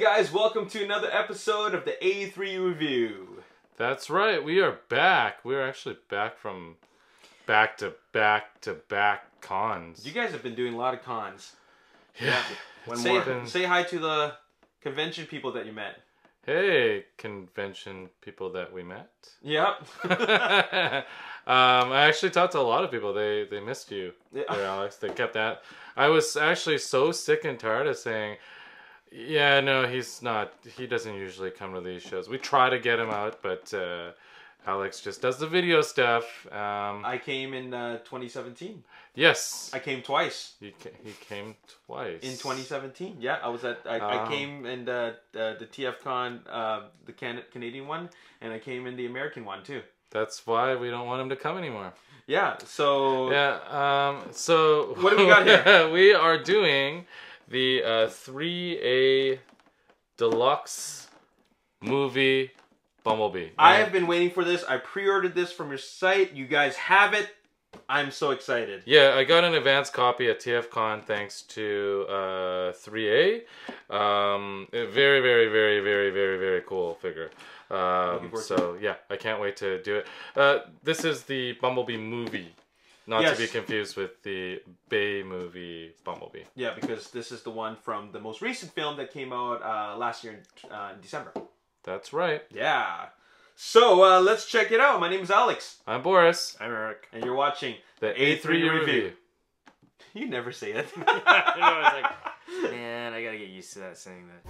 guys, welcome to another episode of the A3U review. That's right, we are back. We're actually back from back to back cons. You guys have been doing a lot of cons. Yeah. Say hi to the convention people that you met. Hey, convention people that we met. Yep. I actually talked to a lot of people. They missed you, Yeah. there, Alex. They kept that. I was actually so sick and tired of saying, yeah, no, he's not. He doesn't usually come to these shows. We try to get him out, but Alex just does the video stuff. I came in 2017. Yes. I came twice. He came twice. In 2017, yeah. I came in the TF Con, the Canadian one, and I came in the American one too. That's why we don't want him to come anymore. Yeah, so... Yeah, so... What do we got here? We are doing the 3A Deluxe movie Bumblebee. I have been waiting for this. I pre-ordered this from your site. You guys have it. I'm so excited. Yeah, I got an advance copy at TFCon thanks to 3A. Very, very, very, very, very, very cool figure. So yeah, I can't wait to do it. This is the Bumblebee movie, not to be confused with the Bay movie Bumblebee. Yeah, because this is the one from the most recent film that came out last year in December. That's right. Yeah. So let's check it out. My name is Alex. I'm Boris. I'm Eric. And you're watching the A3U review. You never say it. I was like, man, I gotta get used to that saying that.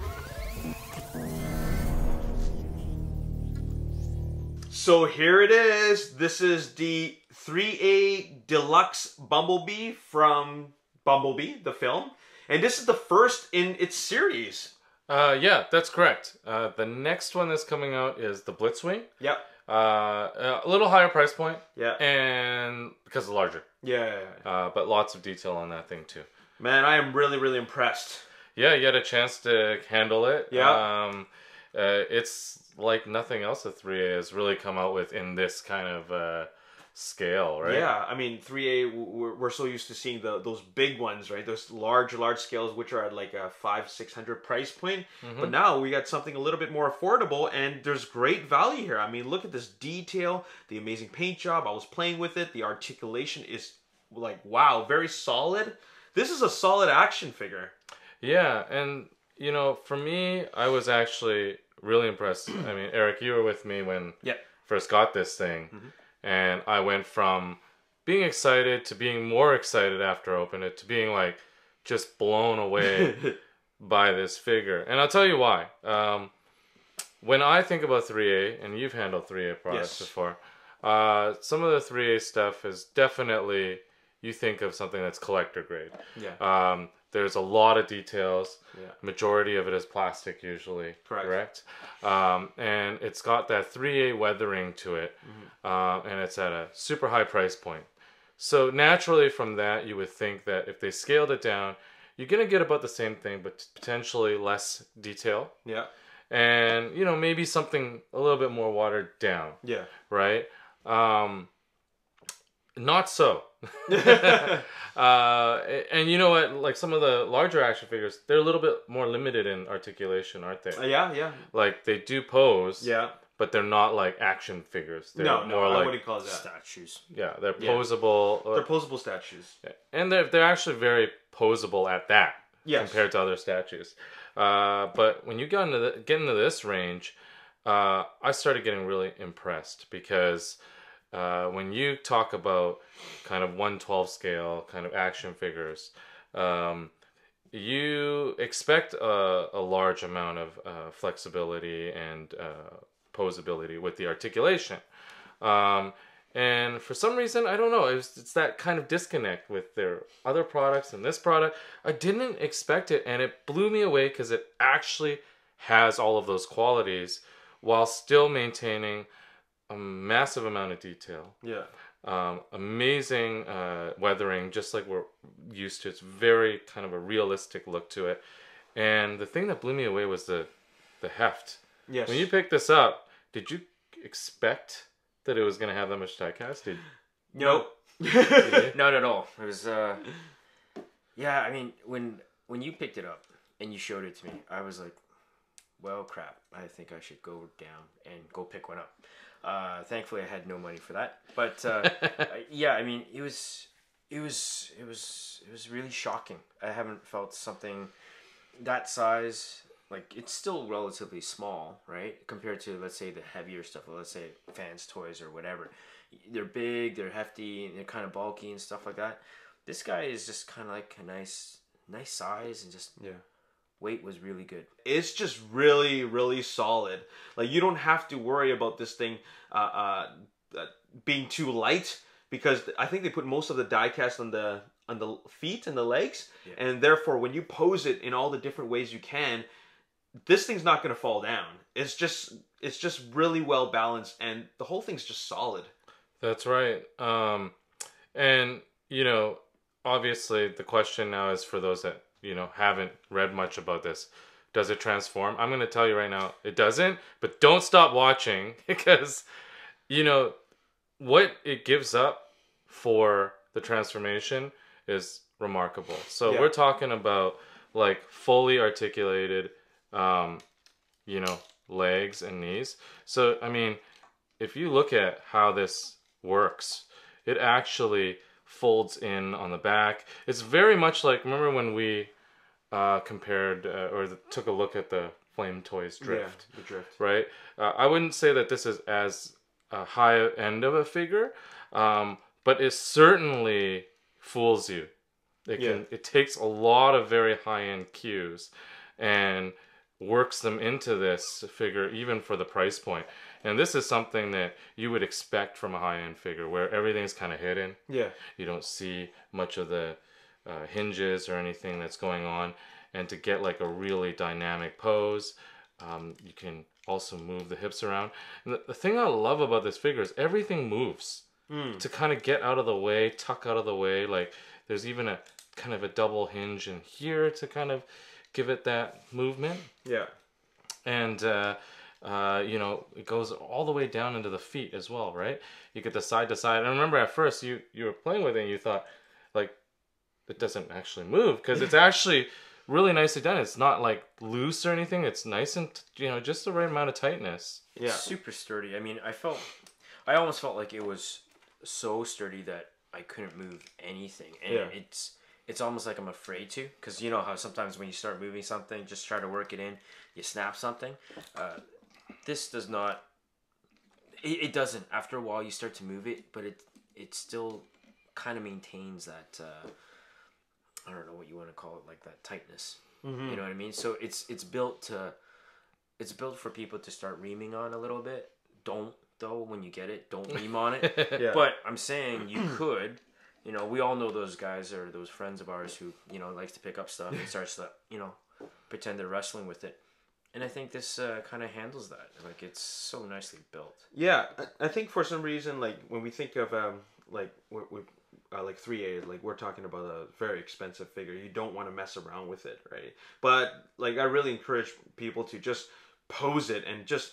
So here it is. This is the 3A Deluxe Bumblebee from Bumblebee, the film. And this is the first in its series. Yeah, that's correct. The next one that's coming out is the Blitzwing. Yep. A little higher price point. Yeah. And because it's larger. Yeah. But lots of detail on that thing too. Man, I am really, really impressed. Yeah, you had a chance to handle it. Yeah. It's like nothing else that 3A has really come out with in this kind of scale, right? Yeah, I mean, 3A, we're so used to seeing those big ones, right? Those large scales, which are at like a $500-600 price point. Mm-hmm. But now we got something a little bit more affordable, and there's great value here. I mean, look at this detail, the amazing paint job. I was playing with it. The articulation is like, wow, very solid. This is a solid action figure. Yeah, and you know, for me, I was actually really impressed. I mean, Eric, you were with me when first got this thing. Mm-hmm. And I went from being excited to being more excited after I opened it to being like just blown away by this figure. And I'll tell you why. When I think about 3A, and you've handled 3A products before, some of the 3A stuff is definitely, you think of something that's collector grade. Yeah. There's a lot of details. Yeah. Majority of it is plastic usually. Correct. And it's got that 3A weathering to it. Mm-hmm. And it's at a super high price point. So naturally from that, you would think that if they scaled it down, you're going to get about the same thing, but potentially less detail. Yeah. And, you know, maybe something a little bit more watered down. Yeah. Right? Not so. And you know what, like some of the larger action figures, they're a little bit more limited in articulation, aren't they? Yeah. Like they do pose, yeah, but they're not like action figures. They're more like, I wouldn't call it that. Statues. Yeah, they're posable. They're posable statues. Yeah. And they're actually very posable at that compared to other statues. But when you get into this range, I started getting really impressed because when you talk about kind of 1/12 scale kind of action figures, you expect a large amount of flexibility and posability with the articulation. And for some reason, I don't know, it's that kind of disconnect with their other products and this product. I didn't expect it, and it blew me away because it actually has all of those qualities while still maintaining a massive amount of detail. Yeah. Amazing weathering, just like we're used to. It's very kind of a realistic look to it. And the thing that blew me away was the heft. Yes. When you picked this up, did you expect that it was going to have that much diecast? Nope. Not at all. It was, yeah, I mean, when you picked it up and you showed it to me, I was like, well, crap, I think I should go down and go pick one up. Thankfully, I had no money for that. But yeah, I mean, it was really shocking. I haven't felt something that size. Like, it's still relatively small, right? Compared to, let's say, the heavier stuff. Let's say Fans Toys or whatever. They're big, they're hefty, and they're kind of bulky and stuff like that. This guy is just kind of like a nice size, and just weight was really good. It's just really, really solid. Like, you don't have to worry about this thing being too light, because I think they put most of the die cast on the feet and the legs, and therefore when you pose it in all the different ways you can, this thing's not going to fall down. It's just really well balanced, and the whole thing's just solid. That's right. And you know, obviously the question now is for those that, you know, haven't read much about this. Does it transform? I'm going to tell you right now, it doesn't, but don't stop watching, because, you know, what it gives up for the transformation is remarkable. So we're talking about like fully articulated, you know, legs and knees. So, I mean, if you look at how this works, it actually folds in on the back. It's very much like, remember when we compared took a look at the Flame Toys Drift? Yeah, the Drift. Right? I wouldn't say that this is as high end of a figure, but it certainly fools you. It takes a lot of very high-end cues and works them into this figure, even for the price point. And this is something that you would expect from a high-end figure, where everything's kind of hidden. Yeah. You don't see much of the hinges or anything that's going on. And to get like a really dynamic pose, you can also move the hips around. And the thing I love about this figure is everything moves to kind of get out of the way, tuck out of the way. Like, there's even a kind of a double hinge in here to kind of give it that movement. Yeah. And you know, it goes all the way down into the feet as well, right? You get the side to side. And I remember at first you were playing with it and you thought, like, it doesn't actually move, because it's actually really nicely done. It's not like loose or anything. It's nice and, you know, just the right amount of tightness. It's super sturdy. I mean, I almost felt like it was so sturdy that I couldn't move anything. And it's almost like I'm afraid to, because you know how sometimes when you start moving something, just try to work it in, you snap something. This does not. It doesn't. After a while, you start to move it, but it still kind of maintains that. I don't know what you want to call it, like that tightness. Mm-hmm. You know what I mean? So it's built for people to start reaming on a little bit. Don't, though, when you get it, don't ream on it. But I'm saying you could. You know, we all know those guys or those friends of ours who, you know, likes to pick up stuff and starts to, you know, pretend they're wrestling with it. And I think this kind of handles that. Like, it's so nicely built. Yeah, I think for some reason, like, when we think of, like 3A, like, we're talking about a very expensive figure. You don't want to mess around with it, right? But, like, I really encourage people to just pose it and just,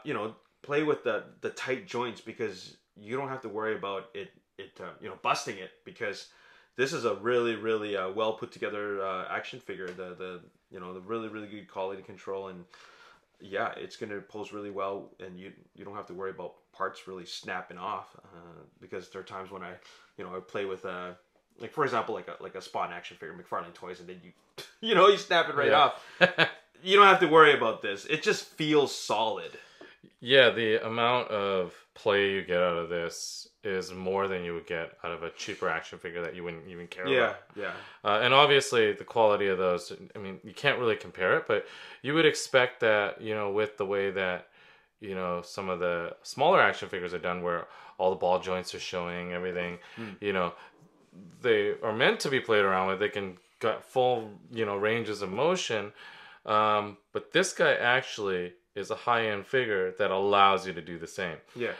you know, play with the tight joints, because you don't have to worry about it you know, busting it, because this is a really, really well put together action figure. The you know, the really, really good quality control, and yeah, it's gonna pose really well, and you don't have to worry about parts really snapping off, because there are times when I play with like, for example, like a Spawn action figure, McFarlane Toys, and then you snap it right off. You don't have to worry about this. It just feels solid. Yeah, the amount of play you get out of this is more than you would get out of a cheaper action figure that you wouldn't even care about. Yeah. And obviously the quality of those, I mean, you can't really compare it, but you would expect that, you know, with the way that, you know, some of the smaller action figures are done, where all the ball joints are showing, everything, you know, they are meant to be played around with. They can get full, you know, ranges of motion. But this guy actually is a high-end figure that allows you to do the same. Yeah.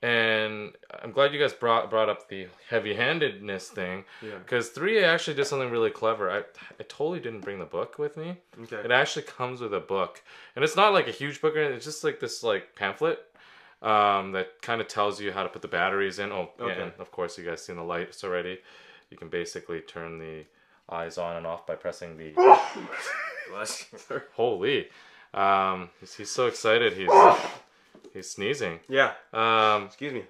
And I'm glad you guys brought up the heavy-handedness thing, because 3A actually did something really clever. I totally didn't bring the book with me. Okay. It actually comes with a book, and it's not like a huge book. It's just like this like pamphlet that kind of tells you how to put the batteries in. Oh, okay. And of course you guys seen the lights already. You can basically turn the eyes on and off by pressing the. Bless you. Holy, he's so excited. He's sneezing. Yeah. Excuse me.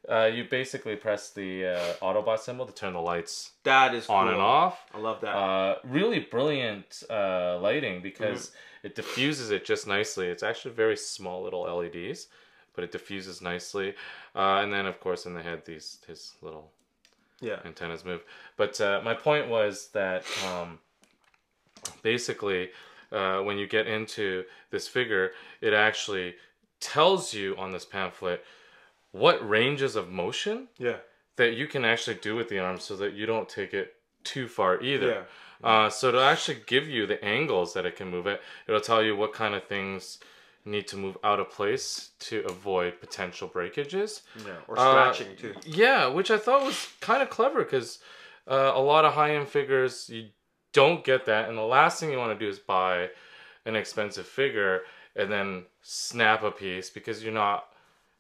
You basically press the Autobot symbol to turn the lights That is on cool. and off. I love that. Really brilliant lighting because it diffuses it just nicely. It's actually very small little LEDs, but it diffuses nicely. And then, of course, in the head, his little antennas move. But my point was that basically, when you get into this figure, it actually tells you on this pamphlet what ranges of motion that you can actually do with the arm so that you don't take it too far either. So to actually give you the angles that it can move it, it'll tell you what kind of things need to move out of place to avoid potential breakages. Or scratching too. Yeah, which I thought was kind of clever because a lot of high-end figures, you don't get that. And the last thing you want to do is buy an expensive figure and then snap a piece because you're not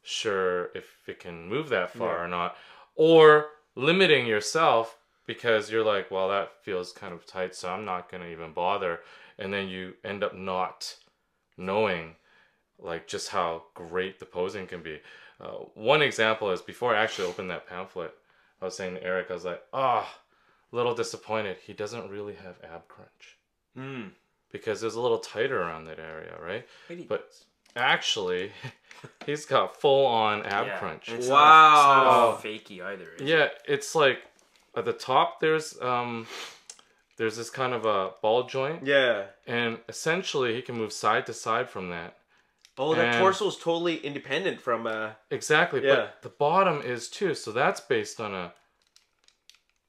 sure if it can move that far or not, or limiting yourself because you're like, well, that feels kind of tight, so I'm not going to even bother, and then you end up not knowing like just how great the posing can be. One example is before I actually opened that pamphlet, I was saying to Eric, I was like, a little disappointed he doesn't really have ab crunch because it was a little tighter around that area, right? But actually he's got full-on ab crunch. It's Wow. not fakey either. Yeah, it's like at the top there's this kind of a ball joint. Yeah. And essentially he can move side to side from that. Oh, the torso is totally independent from exactly, but the bottom is too. So that's based on a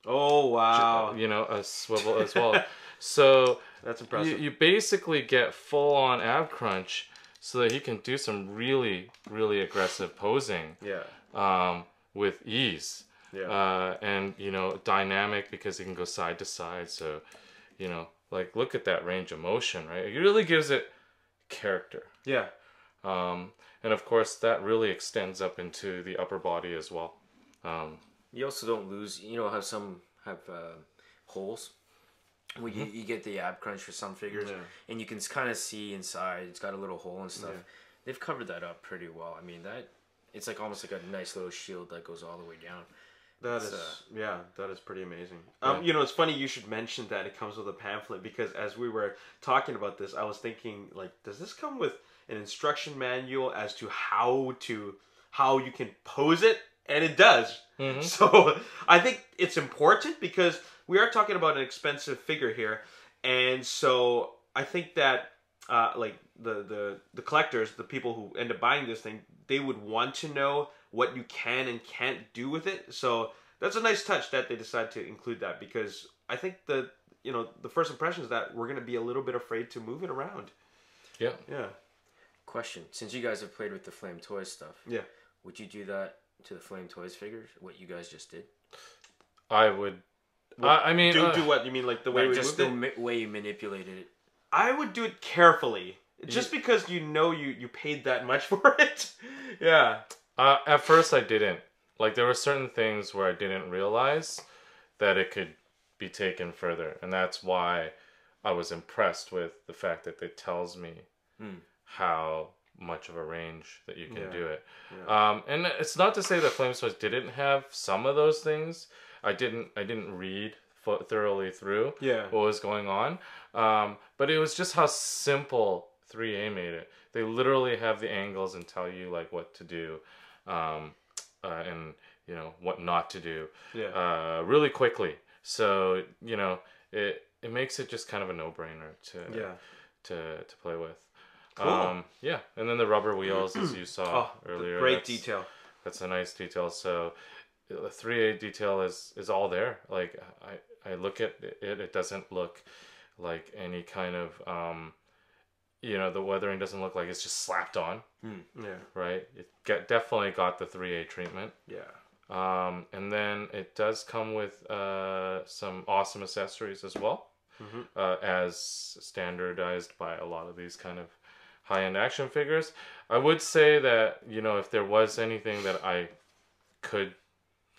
a swivel as well. So that's impressive. You basically get full-on ab crunch so that he can do some really, really aggressive posing with ease. And, dynamic because he can go side to side. So, like, look at that range of motion, right? It really gives it character. Yeah. And, of course, that really extends up into the upper body as well. You also don't lose, how some have holes. Well, you get the ab crunch for some figures, and you can kind of see inside. It's got a little hole and stuff. Yeah. They've covered that up pretty well. I mean, it's like almost like a nice little shield that goes all the way down. That is pretty amazing. It's funny you should mention that it comes with a pamphlet because as we were talking about this, I was thinking like, does this come with an instruction manual as to how you can pose it? And it does. So I think it's important because we are talking about an expensive figure here, and so I think that like the collectors, the people who end up buying this thing, they would want to know what you can and can't do with it. So that's a nice touch that they decide to include that because I think the first impression is that we're going to be a little bit afraid to move it around. Yeah. Question: since you guys have played with the Flame Toys stuff, would you do that to the Flame Toys figures? What you guys just did? I would. I mean, do what you mean, like the way we just moved the way you manipulated it. I would do it carefully, just because you paid that much for it. Yeah. At first, I didn't. Like there were certain things where I didn't realize that it could be taken further, and that's why I was impressed with the fact that it tells me how much of a range that you can do it. Yeah. And it's not to say that Flame Toys didn't have some of those things. I didn't read thoroughly through what was going on. But it was just how simple 3A made it. They literally have the angles and tell you like what to do, and what not to do, really quickly. So it makes it just kind of a no-brainer to play with. Cool. And then the rubber wheels, as you saw earlier. Great detail. That's a nice detail. So the 3A detail is all there. Like I look at it, it doesn't look like any kind of the weathering doesn't look like it's just slapped on. Right. It definitely got the 3A treatment. And then it does come with some awesome accessories as well, as standardized by a lot of these kind of high-end action figures. I would say that if there was anything that I could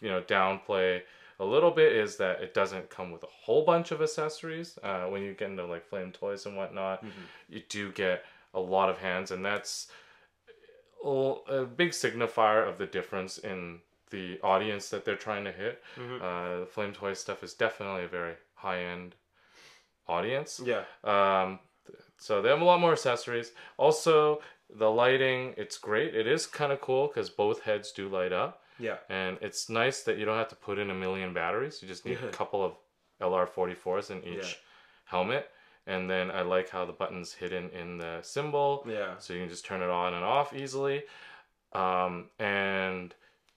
downplay a a little bit is that it doesn't come with a whole bunch of accessories. When you get into like Flame Toys and whatnot, you do get a lot of hands, and that's a big signifier of the difference in the audience that they're trying to hit. The Flame Toy stuff is definitely a very high-end audience. Yeah. So they have a lot more accessories. Also, the lighting, it's great. It is kind of cool because both heads do light up. Yeah. And it's nice that you don't have to put in a million batteries. You just need a couple of LR44s in each helmet. And then I like how the button's hidden in the symbol. Yeah. So you can just turn it on and off easily. And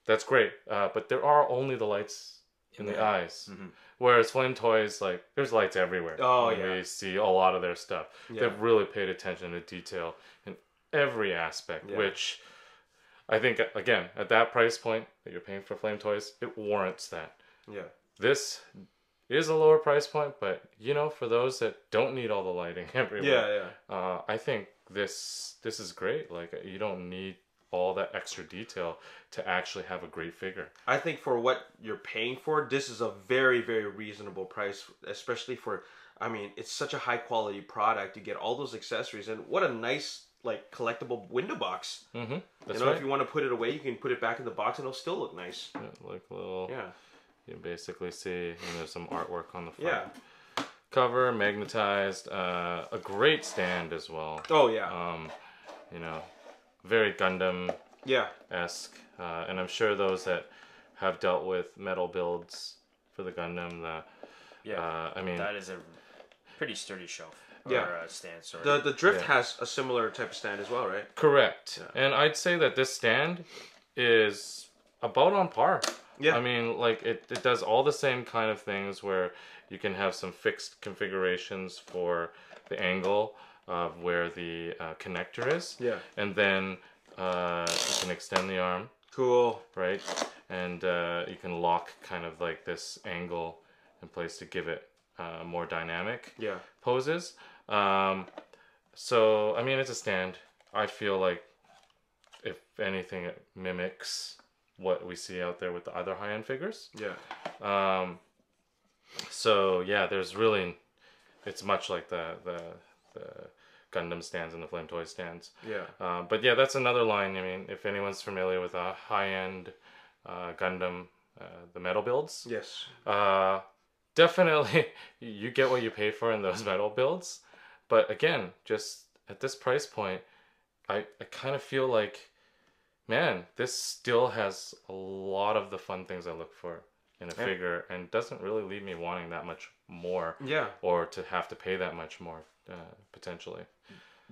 that's great. But there are only the lights in the eyes. Whereas Flame Toys, like, there's lights everywhere. Oh, We see a lot of their stuff. They've really paid attention to detail in every aspect, which I think, again, at that price point that you're paying for Flame Toys, it warrants that. Yeah. This is a lower price point, but, you know, for those that don't need all the lighting everywhere, I think this is great. Like, you don't need all that extra detail to actually have a great figure. I think for what you're paying for, this is a very, very reasonable price, especially for, I mean, it's such a high quality product. You get all those accessories, and what a nice, like, collectible window box. That's you know, right. if you want to put it away, you can put it back in the box and it'll still look nice. Yeah, like a little, you basically see, and there's some artwork on the front. Yeah. Cover, magnetized, a great stand as well. Oh, yeah. You know, very Gundam-esque. And I'm sure those that have dealt with metal builds for the Gundam, I mean, that is a pretty sturdy shelf. Yeah. Or stand, sorry. The Drift has a similar type of stand as well, right? Correct. And I'd say that this stand is about on par. Yeah. I mean, like, it does all the same kind of things where you can have some fixed configurations for the angle of where the connector is. Yeah. And then you can extend the arm. Cool. Right? And you can lock kind of like this angle in place to give it more dynamic poses. So, I mean, it's a stand. I feel like, if anything, it mimics what we see out there with the other high-end figures. Yeah. So, yeah, there's really... It's much like the Gundam stands and the Flame Toy stands. Yeah. But, yeah, that's another line. I mean, if anyone's familiar with a high-end Gundam, the metal builds. Yes. Definitely, you get what you pay for in those metal builds. But again, just at this price point, I kind of feel like, man, this still has a lot of the fun things I look for in a figure, and doesn't really leave me wanting that much more. Yeah. Or to have to pay that much more, potentially.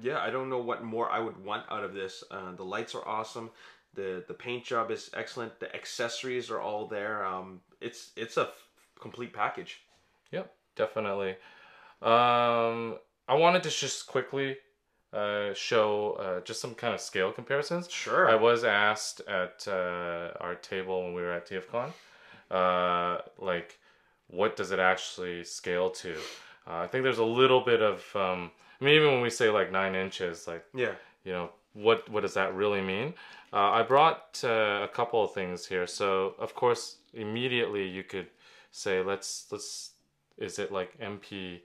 Yeah, I don't know what more I would want out of this. The lights are awesome. The paint job is excellent. The accessories are all there. It's a complete package. Yep, definitely. I wanted to just quickly show just some kind of scale comparisons. Sure. I was asked at our table when we were at TFCon, like, what does it actually scale to? I think there's a little bit of, I mean, even when we say like 9 inches, like, you know, what does that really mean? I brought a couple of things here. So, of course, immediately you could say, is it like MP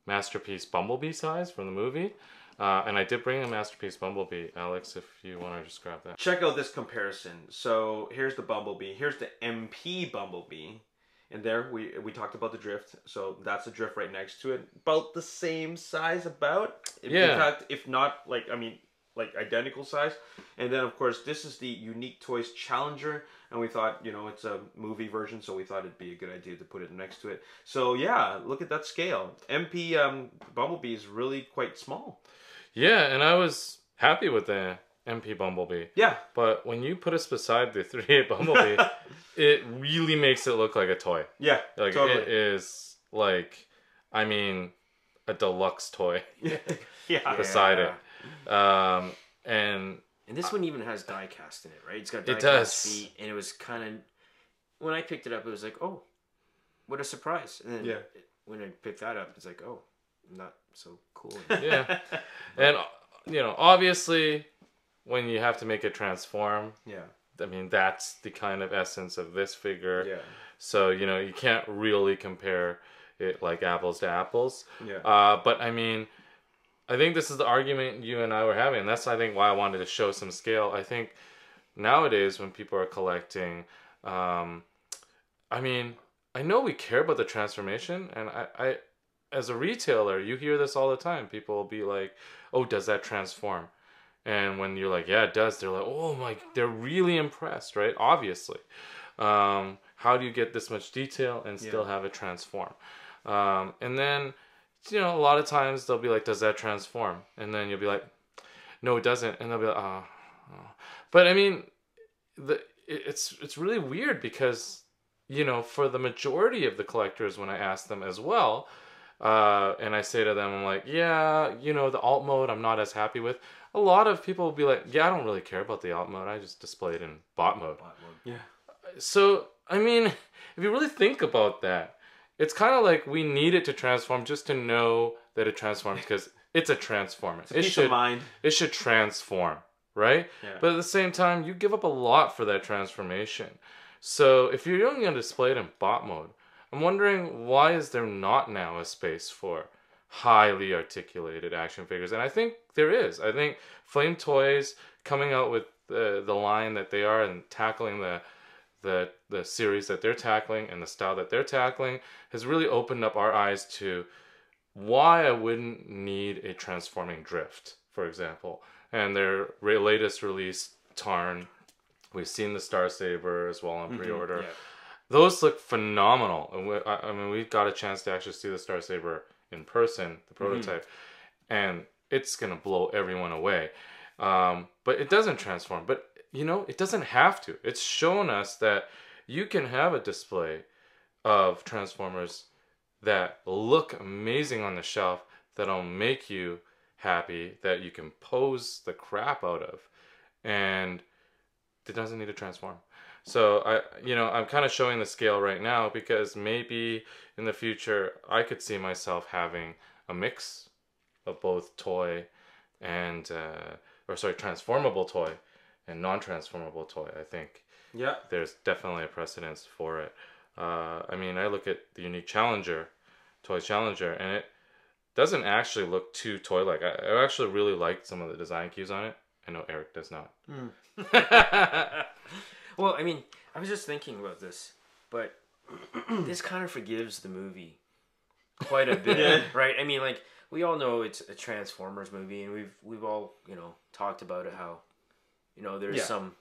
Masterpiece Bumblebee size from the movie? And I did bring a Masterpiece Bumblebee. Alex, if you want to just grab that. Check out this comparison. So here's the Bumblebee. Here's the MP Bumblebee. And there, we talked about the Drift. So that's the Drift right next to it. About the same size, about. Yeah. In fact, if not, like, I mean, like identical size. And then, of course, this is the Unique Toys Challenger. And we thought, you know, it's a movie version, so we thought it'd be a good idea to put it next to it. So yeah, look at that scale. MP Bumblebee is really quite small. Yeah, and I was happy with the MP Bumblebee. Yeah. But when you put it beside the 3A Bumblebee, it really makes it look like a toy. Yeah, like, totally. It is, like, I mean, a deluxe toy. Beside it. And this one even has die cast in it, right? It's got die cast feet, and it was kind of, when I picked it up, it was like, oh, what a surprise. And then when I picked that up, it's like, oh, not so cool. Yeah. And, you know, obviously, when you have to make it transform, I mean, that's the kind of essence of this figure. Yeah. So, you know, you can't really compare it like apples to apples. Yeah. But I mean, I think this is the argument you and I were having. And that's, I think, why I wanted to show some scale. I think nowadays when people are collecting, I mean, I know we care about the transformation, and I as a retailer, you hear this all the time. People will be like, oh, does that transform? And when you're like, yeah, it does, they're like, oh my, they're really impressed, right? Obviously. How do you get this much detail and still have it transform? And then, you know, a lot of times they'll be like, does that transform? And then you'll be like, no, it doesn't. And they'll be like, oh. But I mean, it's really weird because, you know, for the majority of the collectors, when I ask them as well, and I say to them, I'm like, yeah, you know, the alt mode I'm not as happy with. A lot of people will be like, yeah, I don't really care about the alt mode. I just display it in bot mode. Yeah. So, I mean, if you really think about that, it's kind of like we need it to transform just to know that it transforms because it's a transformer. It's a peace of mind. It should transform, right? Yeah. But at the same time, you give up a lot for that transformation. So if you're only going to display it in bot mode, I'm wondering why is there not now a space for highly articulated action figures? And I think there is. I think Flame Toys coming out with the line that they are and tackling the series that they're tackling and the style that they're tackling has really opened up our eyes to why I wouldn't need a transforming drift, for example. And their latest release, Tarn, we've seen the Star Saber as well on pre-order. Yeah. Those look phenomenal. And I mean, we got a chance to actually see the Star Saber in person, the prototype, and it's going to blow everyone away. But it doesn't transform. But, you know, it doesn't have to. It's shown us that you can have a display of Transformers that look amazing on the shelf, that'll make you happy, that you can pose the crap out of, and it doesn't need to transform. So I'm kind of showing the scale right now because maybe in the future I could see myself having a mix of both toy and transformable toy and non-transformable toy. I think there's definitely a precedence for it. I mean, I look at the unique Toy Challenger, and it doesn't actually look too toy-like. I actually really liked some of the design cues on it. I know Eric does not. Well, I mean, I was just thinking about this, but this kind of forgives the movie quite a bit, right? I mean, like, we all know it's a Transformers movie, and we've all, you know, talked about it, how, you know, there's some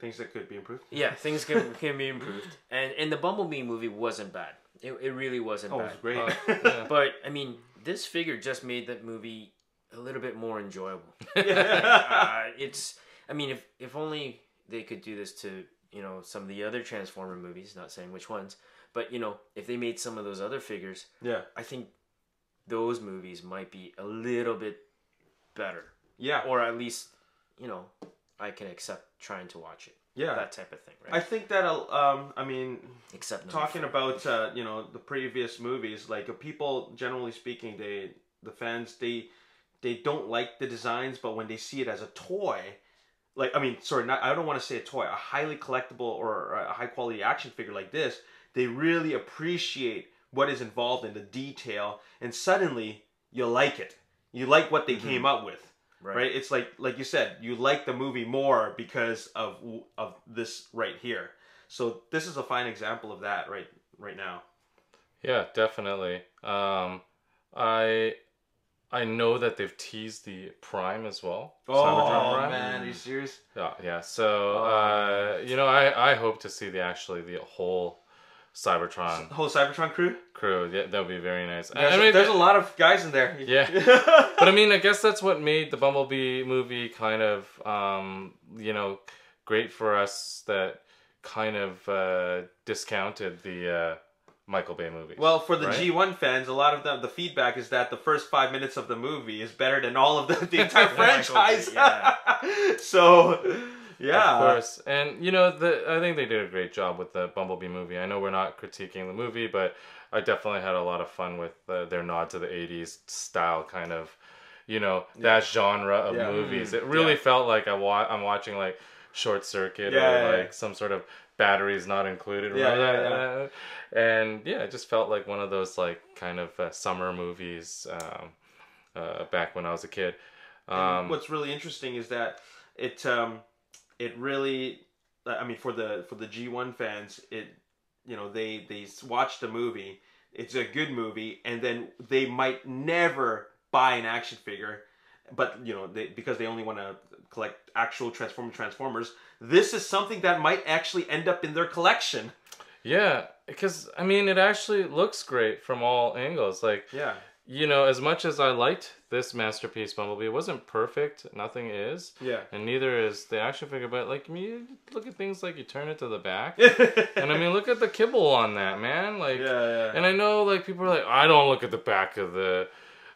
things that could be improved. Yeah, things can be improved. And the Bumblebee movie wasn't bad. It really wasn't bad. It was great. But, I mean, this figure just made that movie a little bit more enjoyable. I mean, if only they could do this to, you know, some of the other Transformer movies, not saying which ones, but, you know, if they made some of those other figures, I think those movies might be a little bit better. Yeah. Or at least, you know, I can accept trying to watch it. Yeah. That type of thing, right? I think that, I mean, except talking about, you know, the previous movies, like, people, generally speaking, the fans, they don't like the designs, but when they see it as a toy, like, I mean, sorry, I don't want to say a toy, a highly collectible or a high quality action figure like this, they really appreciate what is involved in the detail, and suddenly you like it. You like what they came up with, right? It's like you said, you like the movie more because of this right here. So this is a fine example of that right now. Yeah, definitely. I know that they've teased the Prime as well. Oh, Cybertron Prime. Man, are you serious? Yeah. So, you know, I hope to see the whole Cybertron. Whole Cybertron crew? Yeah, that would be very nice. There's a lot of guys in there. Yeah. But I mean, I guess that's what made the Bumblebee movie kind of, you know, great for us, that kind of discounted the Michael Bay movie. Well, for the G1 fans, a lot of them, the feedback is that the first 5 minutes of the movie is better than all of the entire franchise. So, yeah. Of course. And, you know, I think they did a great job with the Bumblebee movie. I know we're not critiquing the movie, but I definitely had a lot of fun with their nod to the 80s style, kind of, you know, that genre of movies. It really felt like I'm watching, like, short circuit Yeah, or yeah, like some sort of batteries not included. Yeah, Remember that? And yeah, it just felt like one of those like kind of summer movies back when I was a kid. And what's really interesting is that it really, I mean, for the G1 fans, they watch the movie. It's a good movie, and then they might never buy an action figure, but because they only want to collect actual Transformers. This is something that might actually end up in their collection. Yeah, because I mean, it actually looks great from all angles. Like, yeah. As much as I liked this masterpiece Bumblebee, it wasn't perfect. Nothing is. Yeah. And neither is the action figure. But like, look at things like you turn it to the back, and I mean, look at the kibble on that, man. Like, yeah. And I know like people are like, I don't look at the back of the.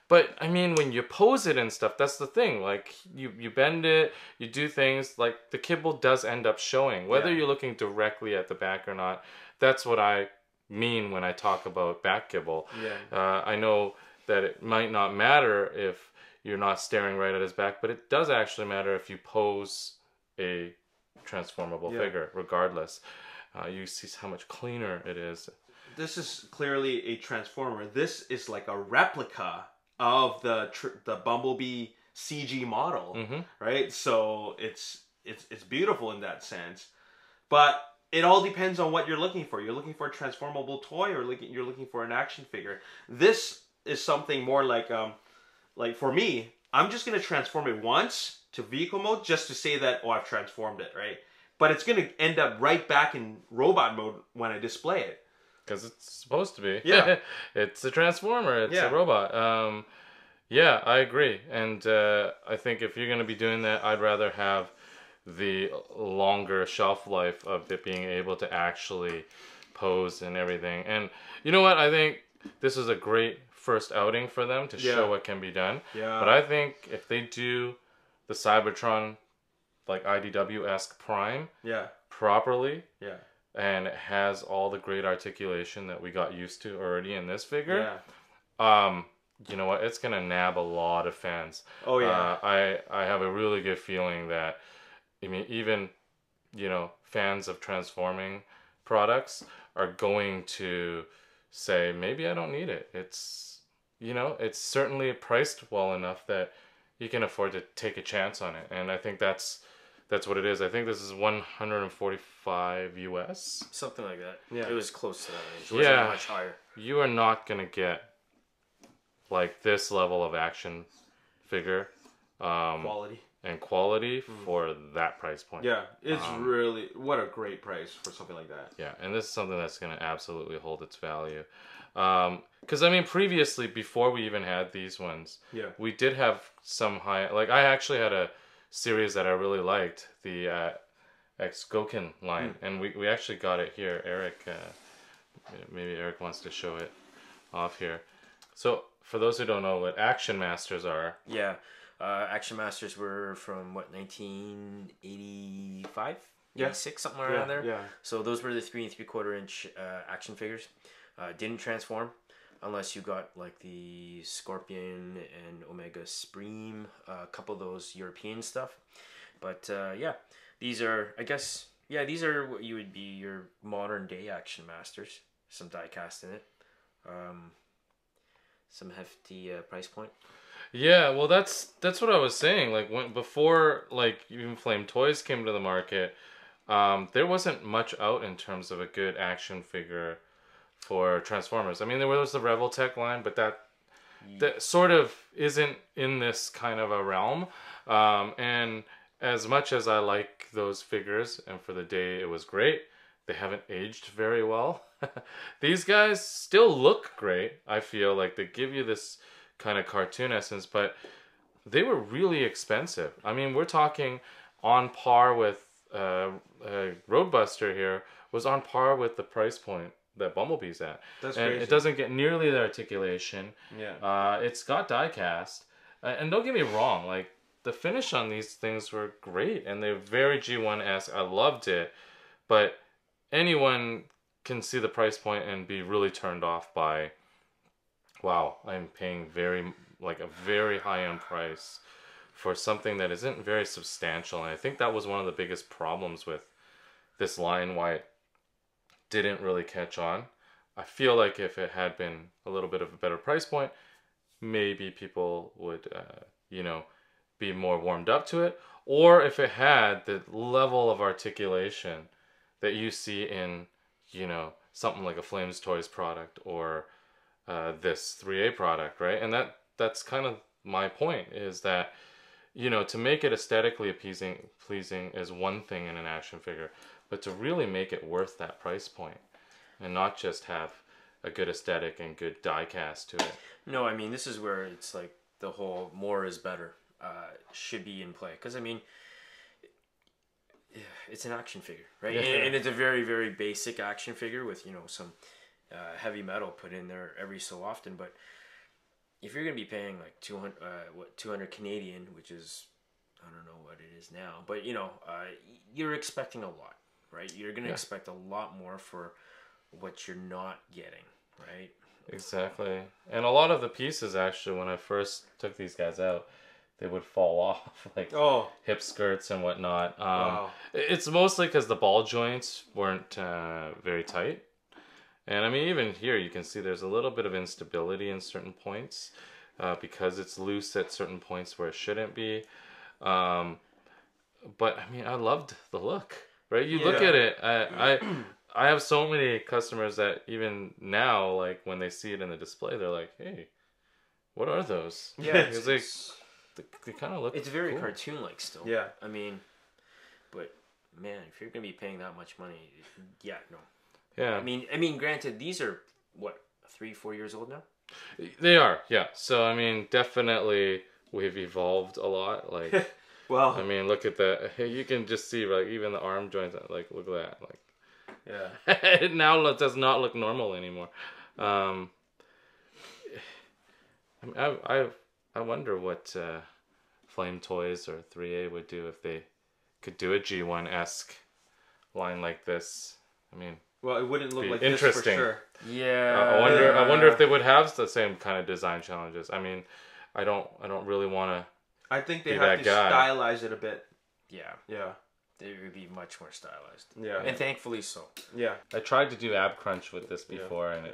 But I mean, when you pose it and stuff, that's the thing. Like you bend it, you do things like the kibble does end up showing, whether you're looking directly at the back or not. That's what I mean when I talk about back kibble. Yeah. I know that it might not matter if you're not staring right at his back, but it does actually matter if you pose a transformable figure, regardless. You see how much cleaner it is. This is clearly a Transformer. This is like a replica of the Bumblebee CG model, right? So it's beautiful in that sense, but it all depends on what you're looking for. You're looking for a transformable toy, or you're looking for an action figure. This is something more like for me, I'm just gonna transform it once to vehicle mode just to say that I've transformed it, right? But it's gonna end up right back in robot mode when I display it. Because it's supposed to be. Yeah. It's a transformer. It's a robot. Yeah, I agree. And I think if you're going to be doing that, I'd rather have the longer shelf life of it being able to actually pose and everything. And you know what? I think this is a great first outing for them to show what can be done. Yeah. But I think if they do the Cybertron, like IDW-esque Prime properly, and it has all the great articulation that we got used to already in this figure, you know what? It's going to nab a lot of fans. Oh, yeah. I have a really good feeling that, I mean, even, fans of transforming products are going to say, maybe I don't need it. It's, it's certainly priced well enough that you can afford to take a chance on it. And I think that's what it is. I think this is $145 US. Something like that. Yeah. It was close to that range. It wasn't much higher. You are not going to get like this level of action figure. Quality for that price point. Yeah, it's really, what a great price for something like that. Yeah, and this is something that's going to absolutely hold its value. Because, I mean, previously, before we even had these ones, we did have some high... Like, I actually had a series that I really liked, the X-Goken line, and we actually got it here. Eric, maybe Eric wants to show it off here. So, for those who don't know what Action Masters are... Yeah. Action Masters were from, 1985? 86, something around there. Yeah. So those were the 3 3/4 inch action figures. Didn't transform unless you got like the Scorpion and Omega Supreme, a couple of those European stuff. But these are, I guess, these are what you would be your modern day Action Masters. Some die cast in it. Some hefty price point. Yeah, well, that's what I was saying. Like before, like even Flame Toys came to the market, there wasn't much out in terms of a good action figure for Transformers. I mean, there was the Revoltech line, but that sort of isn't in this kind of a realm. And as much as I like those figures, and for the day it was great, they haven't aged very well. These guys still look great. I feel like they give you this kind of cartoon essence, but they were really expensive. I mean, we're talking on par with Roadbuster here, was on par with the price point that Bumblebee's at. That's and crazy. It doesn't get nearly the articulation. Yeah. It's got die cast. And don't get me wrong, like the finish on these things were great and they're very G1-esque. I loved it. But anyone can see the price point and be really turned off by, wow, I'm paying a very high-end price for something that isn't very substantial. And I think that was one of the biggest problems with this line, why it didn't really catch on. I feel like if it had been a little bit of a better price point, maybe people would, be more warmed up to it. Or if it had the level of articulation that you see in, something like a Flames Toys product or this 3A product, right? And that's kind of my point, is that, to make it aesthetically pleasing is one thing in an action figure, but to really make it worth that price point and not just have a good aesthetic and good die cast to it. No, I mean, this is where it's like the whole more is better should be in play. Because, I mean, it's an action figure, right? Yeah. And it's a very, very basic action figure with, some heavy metal put in there every so often. But if you're going to be paying like 200 Canadian, which is, I don't know what it is now, but, you're expecting a lot, right? You're going to expect a lot more for what you're not getting, right? Exactly. And a lot of the pieces, actually, when I first took these guys out, they would fall off, like hip skirts and whatnot. Wow. It's mostly because the ball joints weren't very tight. And I mean, even here, you can see there's a little bit of instability in certain points because it's loose at certain points where it shouldn't be. But I mean, I loved the look, right? You look at it, I have so many customers that even now, like when they see it in the display, they're like, "Hey, what are those?" Yeah, they kind of look. It's very cool. cartoon-like still. Yeah. I mean, but man, if you're gonna be paying that much money, no. Yeah. I mean, granted, these are what 3-4 years old now. They are, yeah. So I mean, definitely we've evolved a lot. Like, well, I mean, look at that. You can just see, like, even the arm joints. Like, look at that. Like. Yeah. It now does not look normal anymore. I wonder what Flame Toys or 3A would do if they could do a G1-esque line like this. I mean, well, it wouldn't look like interesting. this for sure. Yeah. I wonder if they would have the same kind of design challenges. I mean, I don't really want to. I think they have to stylize it a bit. Yeah. Yeah. It would be much more stylized. Yeah. And thankfully so. Yeah. I tried to do ab crunch with this before, and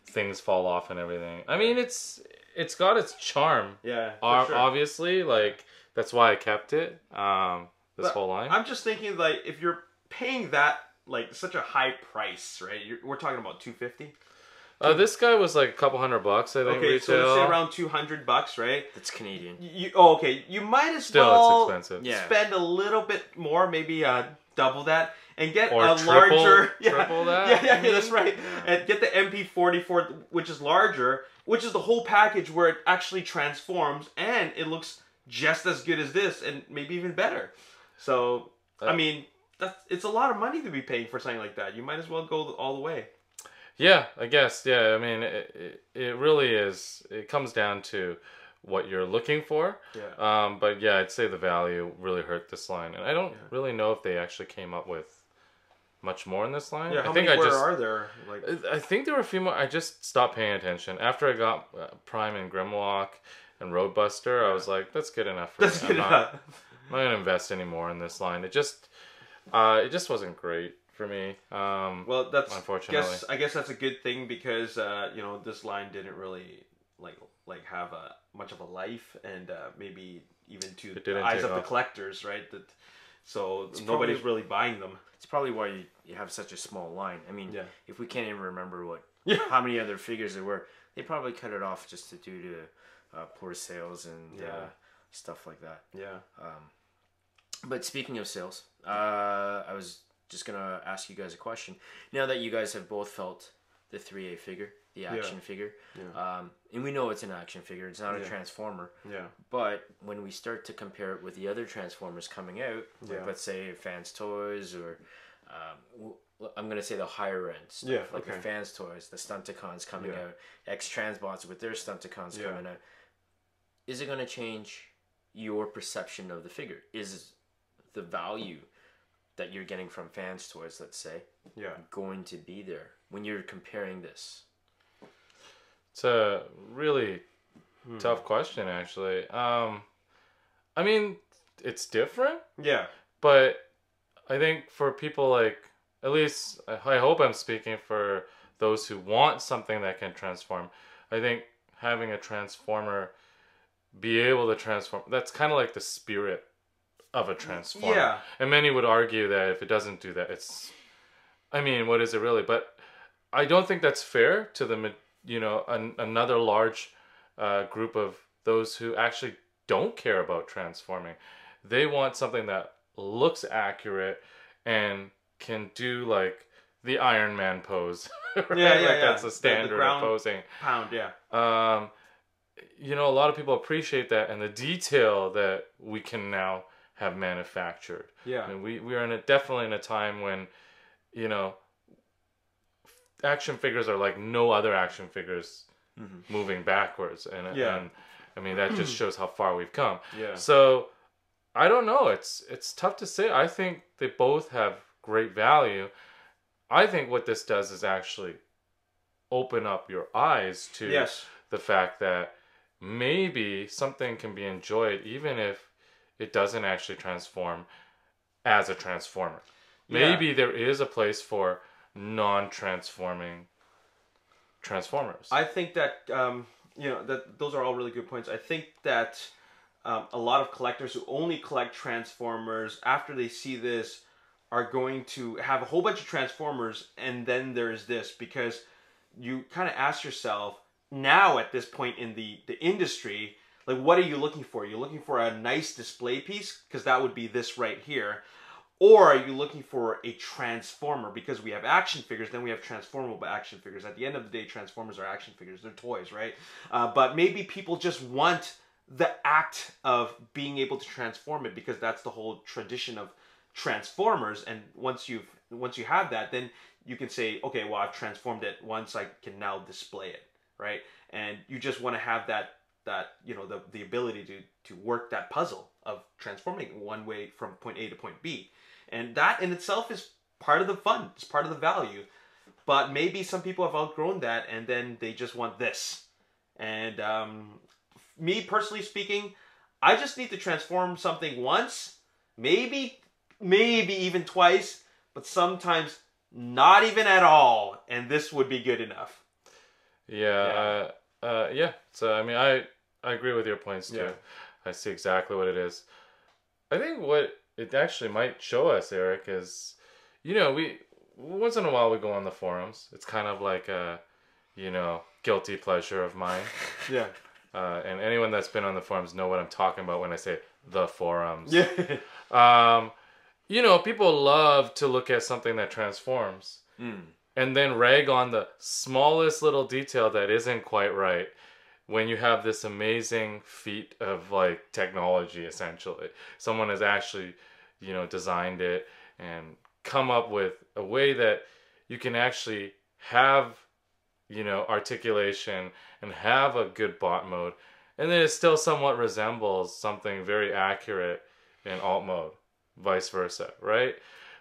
things fall off and everything. I mean, it's got its charm. Yeah. Sure. Obviously, like, that's why I kept it. This whole line. I'm just thinking, like, if you're paying that, like, such a high price, right? We're talking about $250. This guy was like a couple $100, I think. Okay, retail. so let's say around $200, right? That's Canadian. Okay. You might as Still, well it's expensive. spend a little bit more, maybe double that, and get or a larger. Triple that. Yeah, that's right. Yeah. And get the MP44, which is larger, which is the whole package where it actually transforms and it looks just as good as this, and maybe even better. So, I mean, it's a lot of money to be paying for something like that. You might as well go all the way. Yeah, I guess. Yeah, I mean, it really is. It comes down to what you're looking for. Yeah. But yeah, I'd say the value really hurt this line, and I don't really know if they actually came up with much more in this line. Yeah. I think are there? Like, I think there were a few more. I just stopped paying attention after I got Prime and Grimlock and Roadbuster. I was like, that's good enough for me. I'm not gonna invest any more in this line. It just wasn't great for me. Well, that's unfortunately. I guess that's a good thing because this line didn't really like have much of a life, and maybe even to the eyes of the collectors, right? So nobody's really buying them. It's probably why you have such a small line. I mean, if we can't even remember how many other figures there were, they probably cut it off just due to poor sales and stuff like that. Yeah. But speaking of sales, I was just gonna ask you guys a question. Now that you guys have both felt the 3A figure, the action figure, and we know it's an action figure, it's not a Transformer. Yeah. But when we start to compare it with the other Transformers coming out, like let's say Fans Toys or I'm gonna say the higher end stuff, like the Fans Toys, the Stunticons coming out, X Transbots with their Stunticons coming out. Is it gonna change your perception of the figure? Is the value that you're getting from Fans Toys, let's say, going to be there when you're comparing this? It's a really tough question, actually. I mean, it's different. Yeah. But I think for people like, at least I hope I'm speaking for those who want something that can transform. I think having a transformer be able to transform, that's kind of like the spirit of a transformer. Yeah. And many would argue that if it doesn't do that, it's, I mean, what is it really? But I don't think that's fair to the, another large group of those who actually don't care about transforming. They want something that looks accurate and can do like the Iron Man pose. Right? Yeah, like that's the standard of posing. Pound, yeah. A lot of people appreciate that and the detail that we can now have manufactured. Yeah. I mean, we are definitely in a time when, action figures are like no other action figures moving backwards. And I mean, that just shows how far we've come. Yeah. So I don't know. It's tough to say. I think they both have great value. I think what this does is actually open up your eyes to the fact that maybe something can be enjoyed even if it doesn't actually transform as a transformer. Maybe there is a place for non-transforming transformers. I think that that those are all really good points. I think that a lot of collectors who only collect transformers, after they see this, are going to have a whole bunch of transformers, and then there's this, because you kind of ask yourself now at this point in the industry, like, what are you looking for? You're looking for a nice display piece, because that would be this right here. Or are you looking for a transformer? Because we have action figures, then we have transformable action figures. At the end of the day, transformers are action figures. They're toys, right? But maybe people just want the act of being able to transform it, because that's the whole tradition of transformers. And once you have that, then you can say, okay, well, I've transformed it once, I can now display it, right? And you just want to have that the ability to work that puzzle of transforming one way from point A to point B. And that in itself is part of the fun. It's part of the value. But maybe some people have outgrown that, and then they just want this. And me personally speaking, I just need to transform something once, maybe even twice, but sometimes not even at all. And this would be good enough. Yeah. So I mean, I agree with your points too. Yeah. I see exactly what it is. I think what it actually might show us, Eric, is, we once in a while we go on the forums. It's kind of like a, guilty pleasure of mine. Yeah. And anyone that's been on the forums know what I'm talking about when I say the forums. Yeah. People love to look at something that transforms and then rag on the smallest little detail that isn't quite right, when you have this amazing feat of like technology. Essentially, someone has actually, designed it and come up with a way that you can actually have, articulation and have a good bot mode, and then it still somewhat resembles something very accurate in alt mode, vice versa, right?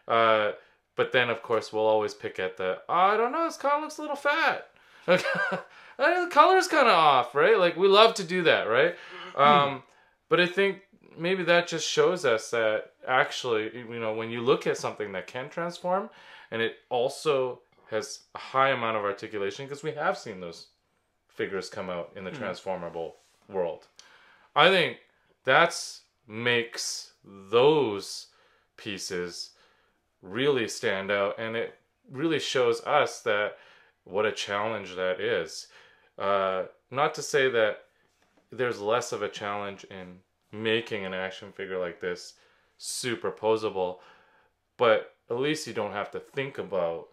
But then of course we'll always pick at I don't know, this car looks a little fat. The color's kind of off, right? Like, we love to do that, right? But I think maybe that just shows us that actually, when you look at something that can transform, and it also has a high amount of articulation, because we have seen those figures come out in the transformable world. I think that's makes those pieces really stand out, and it really shows us that what a challenge that is. Not to say that there's less of a challenge in making an action figure like this superposable, but at least you don't have to think about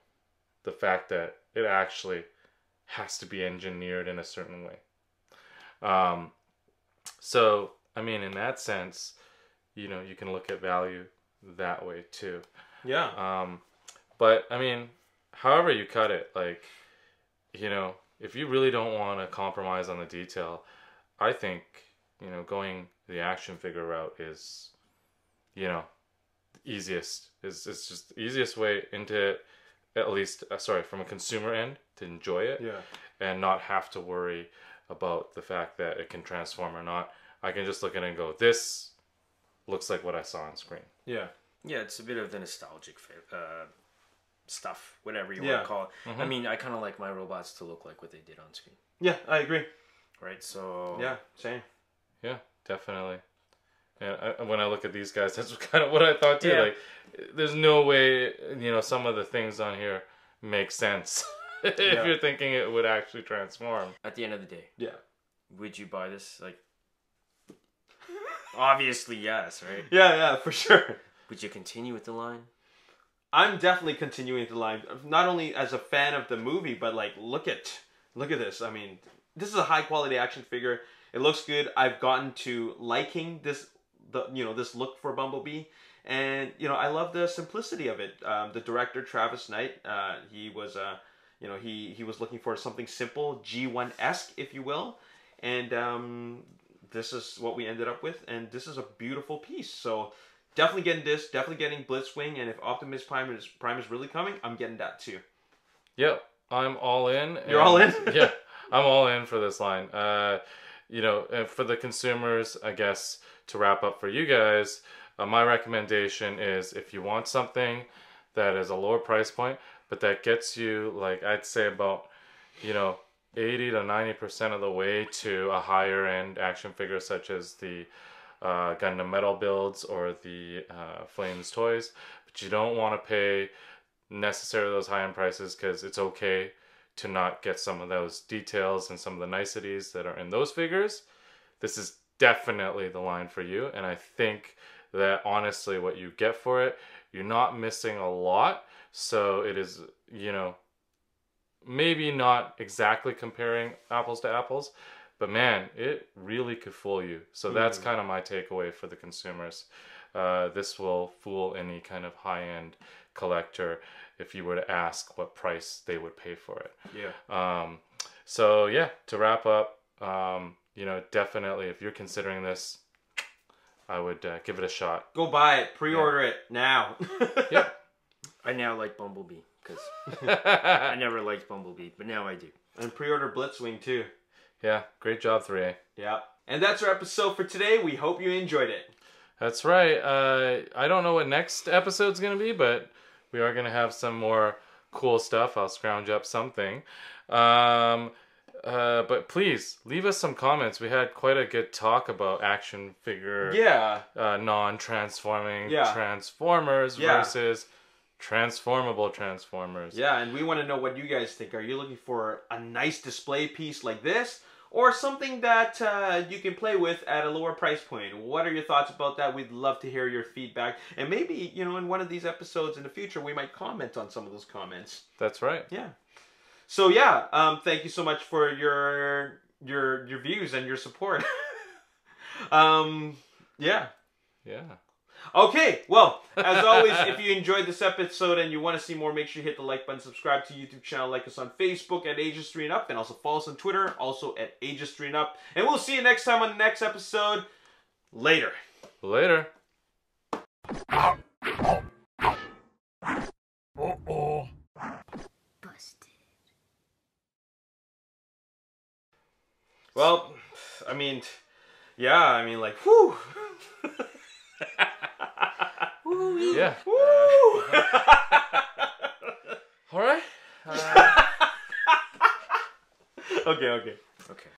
the fact that it actually has to be engineered in a certain way. So, I mean, in that sense, you can look at value that way too. Yeah. But, I mean, however you cut it, like, if you really don't want to compromise on the detail, I think, going the action figure route is, easiest. It's just the easiest way into it, at least, from a consumer end, to enjoy it. Yeah. And not have to worry about the fact that it can transform or not. I can just look at it and go, this looks like what I saw on screen. Yeah. Yeah, it's a bit of the nostalgic stuff, whatever you want to call it. I mean, I kind of like my robots to look like what they did on screen. Yeah, I agree. Right, so... Yeah, same. Yeah, definitely. And when I look at these guys, that's kind of what I thought too. Yeah. Like, there's no way, some of the things on here make sense if you're thinking it would actually transform. At the end of the day, Yeah. would you buy this? Like, obviously yes, right? Yeah, for sure. Would you continue with the line? I'm definitely continuing the line, not only as a fan of the movie, but like, look at this. I mean, this is a high quality action figure. It looks good. I've gotten to liking this look for Bumblebee, and I love the simplicity of it. The director Travis Knight, he was he was looking for something simple, G1-esque, if you will, and this is what we ended up with, and this is a beautiful piece. So definitely getting this, definitely getting Blitzwing, and if Optimus Prime is really coming, I'm getting that too. Yep, I'm all in. You're all in? Yeah, I'm all in for this line. For the consumers, I guess, to wrap up for you guys, my recommendation is if you want something that is a lower price point, but that gets you, like, I'd say about, 80 to 90% of the way to a higher end action figure such as the Gundam Metal builds or the Flames toys, but you don't want to pay necessarily those high end prices, because it's okay to not get some of those details and some of the niceties that are in those figures. This is definitely the line for you, and I think that honestly what you get for it, you're not missing a lot. So it is, maybe not exactly comparing apples to apples, but man, it really could fool you. So that's kind of my takeaway for the consumers. This will fool any kind of high-end collector if you were to ask what price they would pay for it. Yeah. So yeah, to wrap up, definitely if you're considering this, I would give it a shot. Go buy it. Pre-order it now. Yep. I now like Bumblebee, because I never liked Bumblebee, but now I do. And pre-order Blitzwing too. Yeah, great job, 3A. Yeah. And that's our episode for today. We hope you enjoyed it. That's right. I don't know what next episode's going to be, but we are going to have some more cool stuff. I'll scrounge up something. But please, leave us some comments. We had quite a good talk about action figure non-transforming Transformers versus transformable Transformers. Yeah, and we want to know what you guys think. Are you looking for a nice display piece like this, or something that you can play with at a lower price point? What are your thoughts about that? We'd love to hear your feedback. And maybe, in one of these episodes in the future, we might comment on some of those comments. That's right. Yeah. So yeah, thank you so much for your views and your support. Yeah. Okay, well, as always, if you enjoyed this episode and you want to see more, make sure you hit the like button, subscribe to the YouTube channel, like us on Facebook at Ages3and and also follow us on Twitter, also at Ages3and and we'll see you next time on the next episode. Later. Later. Busted. Well, like, whew. Yeah. Woo! All right. Okay. Okay.